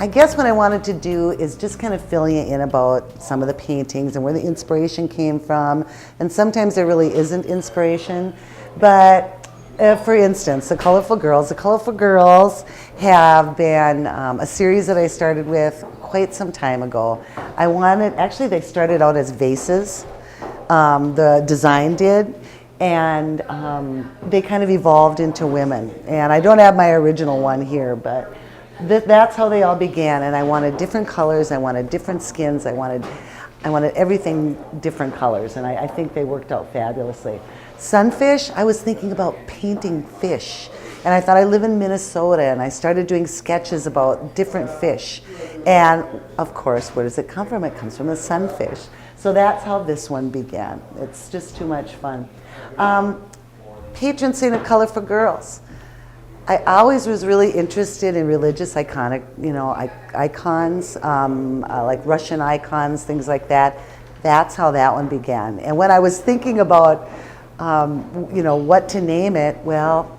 I guess what I wanted to do is just kind of fill you in about some of the paintings and where the inspiration came from. And sometimes there really isn't inspiration. But for instance, the Colorful Girls. The Colorful Girls have been a series that I started with quite some time ago. Actually they started out as vases, the design did. And they kind of evolved into women. And I don't have my original one here, but that's how they all began. And I wanted different colors, I wanted different skins, I wanted everything different colors, and I think they worked out fabulously. Sunfish, I was thinking about painting fish. And I thought, I live in Minnesota, and I started doing sketches about different fish. And of course, where does it come from? It comes from the sunfish. So that's how this one began. It's just too much fun. Patron saint of Colorful Girls. I always was really interested in religious iconic, icons, like Russian icons, things like that. That's how that one began. And when I was thinking about, what to name it, well,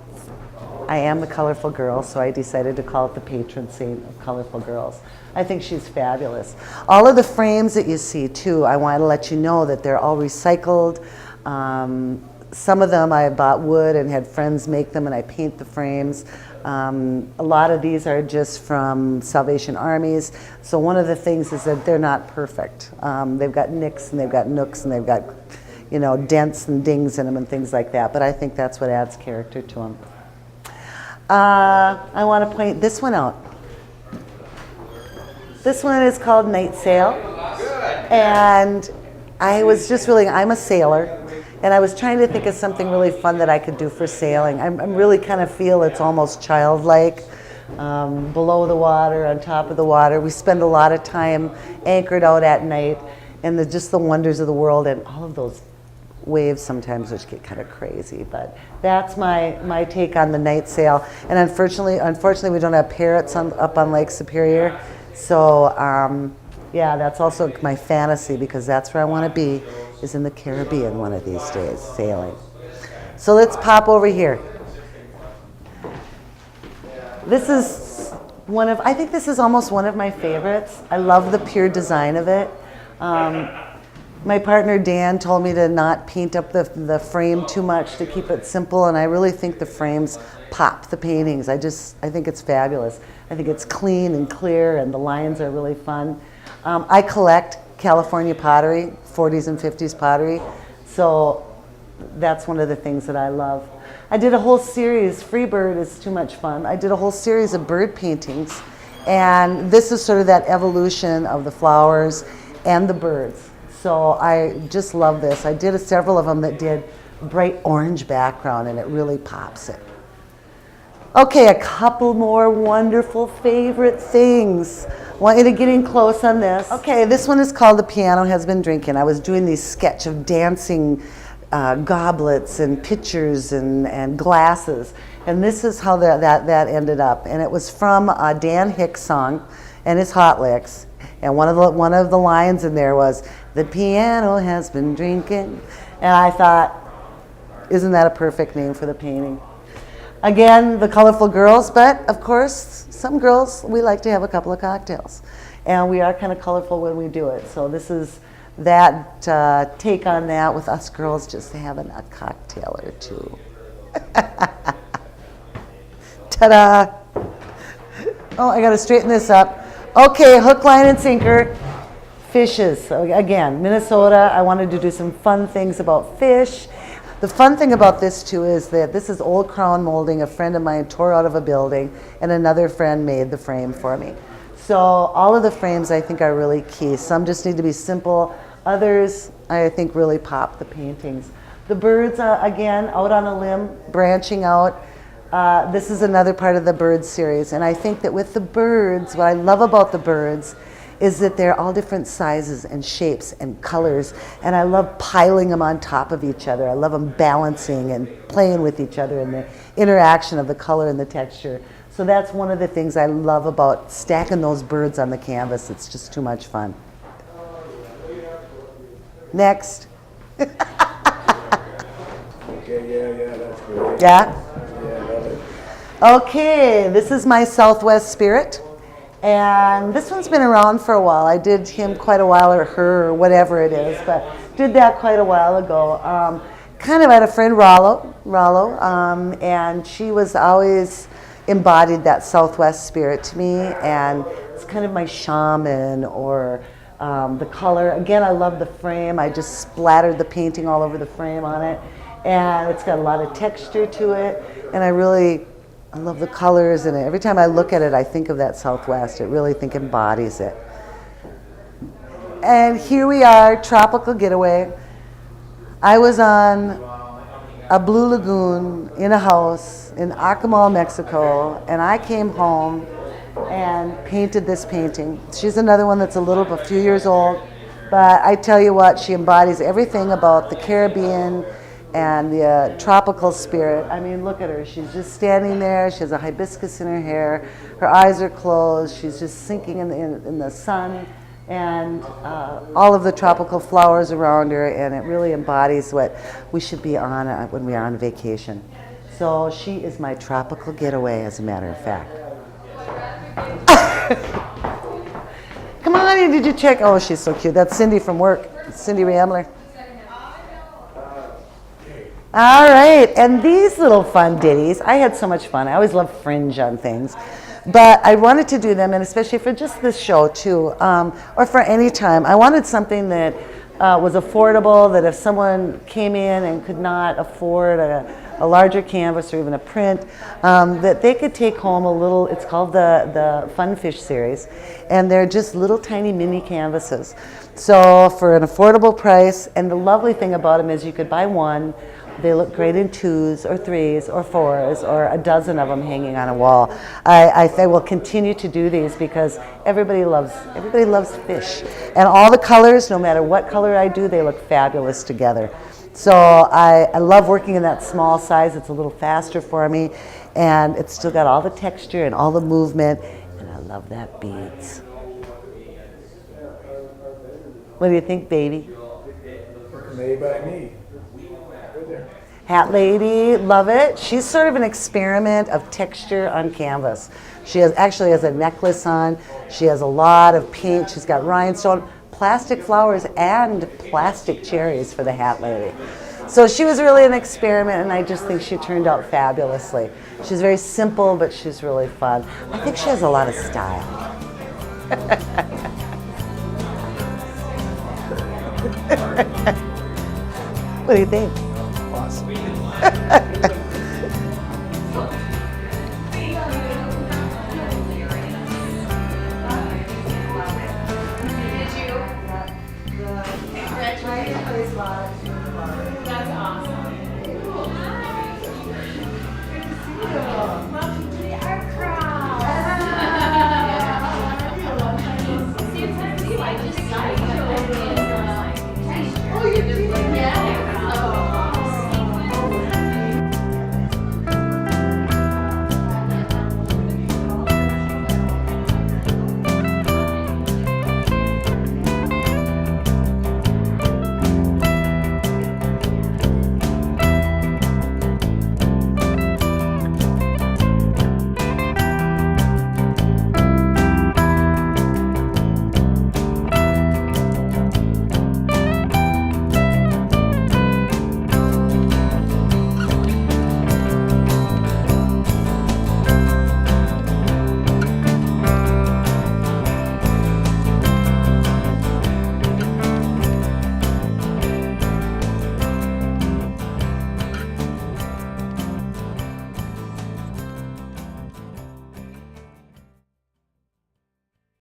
I am the Colorful Girl, so I decided to call it the patron saint of Colorful Girls. I think she's fabulous. All of the frames that you see, too, I want to let you know that they're all recycled. Some of them I bought wood and had friends make them, and I paint the frames. A lot of these are just from Salvation Armies. So one of the things is that they're not perfect. They've got nicks and they've got nooks and they've got, dents and dings in them and things like that. But I think that's what adds character to them. I want to point this one out. This one is called Night Sail. And I'm a sailor. And I was trying to think of something really fun that I could do for sailing. I'm really kind of feel it's almost childlike, below the water, on top of the water. We spend a lot of time anchored out at night, and just the wonders of the world, and all of those waves sometimes which get kind of crazy. But that's my take on the night sail. And unfortunately, we don't have parrots up on Lake Superior. So yeah, that's also my fantasy, because that's where I want to be, is in the Caribbean one of these days, sailing. So let's pop over here. This is I think this is almost one of my favorites. I love the pure design of it. My partner Dan told me to not paint up the frame too much, to keep it simple, and I really think the frames pop the paintings. I think it's fabulous. I think it's clean and clear, and the lines are really fun. I collect California pottery, 40s and 50s pottery, so that's one of the things that I love. I did a whole series, Freebird is too much fun. I did a whole series of bird paintings, and this is sort of that evolution of the flowers and the birds. So I just love this. I did several of them that did bright orange background, and it really pops it. Okay, a couple more wonderful favorite things. I want you to get in close on this. Okay, this one is called The Piano Has Been Drinking. I was doing these sketch of dancing goblets and pitchers and glasses. And this is how that ended up. And it was from a Dan Hicks song and his Hot Licks. And one of the lines in there was, "The piano has been drinking." And I thought, isn't that a perfect name for the painting? Again, the Colorful Girls, but of course, some girls, we like to have a couple of cocktails. And we are kind of colorful when we do it. So this is that take on that, with us girls just having a cocktail or two. Ta-da! Oh, I gotta straighten this up. Okay, hook, line, and sinker. Fishes. So again, Minnesota, I wanted to do some fun things about fish. The fun thing about this too is that this is old crown molding. A friend of mine tore out of a building, and another friend made the frame for me. So all of the frames I think are really key. Some just need to be simple. Others I think really pop the paintings. The birds, again, out on a limb, branching out. This is another part of the bird series, and I think that with the birds, what I love about the birds is that they're all different sizes and shapes and colors, and I love piling them on top of each other. I love them balancing and playing with each other and the interaction of the color and the texture. So that's one of the things I love about stacking those birds on the canvas. It's just too much fun. Next. Okay, yeah, that's great. Yeah? Yeah, love it. Okay, this is my Southwest Spirit. And this one's been around for a while. I did him quite a while, or her, or whatever it is, but did that quite a while ago. Kind of had a friend, Rollo, and she was always embodied that Southwest spirit to me, and it's kind of my shaman, or the color. Again, I love the frame. I just splattered the painting all over the frame on it, and it's got a lot of texture to it, and I love the colors in it. Every time I look at it, I think of that Southwest. It really embodies it. And here we are, Tropical Getaway. I was on a blue lagoon in a house in Acamal, Mexico, and I came home and painted this painting. She's another one that's a few years old, but I tell you what, she embodies everything about the Caribbean and the tropical spirit. I mean, look at her. She's just standing there. She has a hibiscus in her hair. Her eyes are closed. She's just sinking in the sun, and all of the tropical flowers around her, and it really embodies what we should be on when we are on vacation. So she is my tropical getaway, as a matter of fact. Come on in, did you check? Oh, she's so cute. That's Cindy from work, Cindy Ramler. All right, and these little fun ditties, I had so much fun. I always love fringe on things. But I wanted to do them, and especially for just this show too, or for any time. I wanted something that was affordable, that if someone came in and could not afford a larger canvas or even a print, that they could take home a little. It's called the Sunfish series, and they're just little tiny mini canvases. So for an affordable price, and the lovely thing about them is you could buy one. They look great in 2s or 3s or 4s or a dozen of them hanging on a wall. I will continue to do these because everybody loves fish. And all the colors, no matter what color I do, they look fabulous together. So I love working in that small size. It's a little faster for me, and it's still got all the texture and all the movement, and I love that beads. What do you think, baby? Made by me. Hat lady, love it. She's sort of an experiment of texture on canvas. She actually has a necklace on. She has a lot of paint. She's got rhinestone, plastic flowers, and plastic cherries for the hat lady. So she was really an experiment, and I just think she turned out fabulously. She's very simple, but she's really fun. I think she has a lot of style. What do you think? Awesome.